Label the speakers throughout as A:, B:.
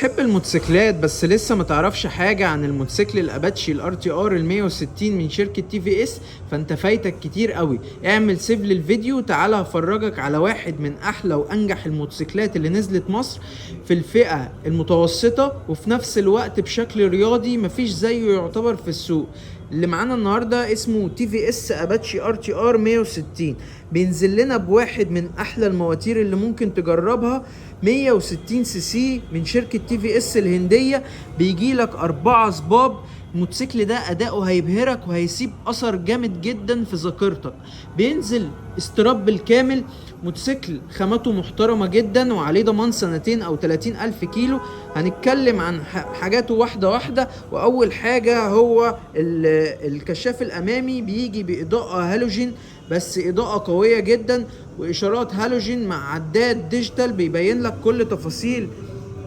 A: بتحب الموتوسيكلات بس لسه ما تعرفش حاجة عن الموتوسيكل الاباتشي الار تي ار ال 160 من شركة تي في اس؟ فانت فايتك كتير قوي. اعمل سيف للفيديو، تعالى هفرجك على واحد من احلى وانجح الموتوسيكلات اللي نزلت مصر في الفئة المتوسطة وفي نفس الوقت بشكل رياضي مفيش زيه يعتبر في السوق. اللي معانا النهارده اسمه تي في اس اباتشي ار تي ار 160. بينزل لنا بواحد من احلى المواتير اللي ممكن تجربها، 160 سي سي من شركة تي في اس الهندية. بيجي لك 4 صباب. الموتوسيكل ده اداؤه هيبهرك وهيسيب اثر جامد جدا في ذاكرتك. بينزل استراب بالكامل. موتوسيكل خامته محترمة جدا وعليه ضمان سنتين او 30,000 كيلو. هنتكلم عن حاجاته واحدة واحدة. واول حاجة هو الكشاف الامامي بيجي باضاءة هالوجين، بس اضاءة قوية جدا واشارات هالوجين مع عداد ديجيتال بيبين لك كل تفاصيل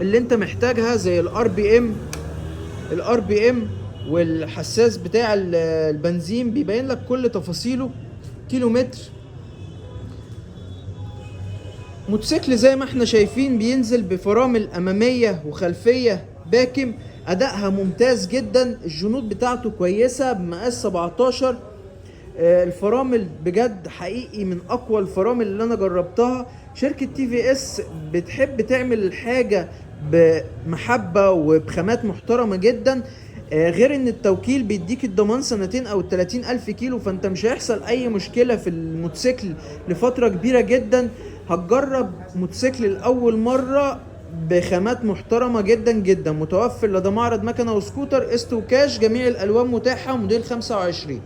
A: اللي انت محتاجها، زي الار بي ام والحساس بتاع البنزين بيبين لك كل تفاصيله. كيلومتر. موتوسيكل زي ما احنا شايفين بينزل بفرامل امامية وخلفية باكم، ادائها ممتاز جدا. الجنود بتاعته كويسة بمقاس 17. الفرامل بجد حقيقي من اقوى الفرامل اللي انا جربتها. شركة تي في اس بتحب تعمل الحاجة بمحبة وبخامات محترمة جدا. غير ان التوكيل بيديك الضمان سنتين او 30,000 كيلو، فانت مش هيحصل اي مشكلة في الموتوسيكل لفترة كبيرة جدا. هتجرب موتوسيكل لأول مرة بخامات محترمة جدا جدا. متوفر لدى معرض مكنة وسكوتر، قسط وكاش، جميع الالوان متاحة، موديل 25.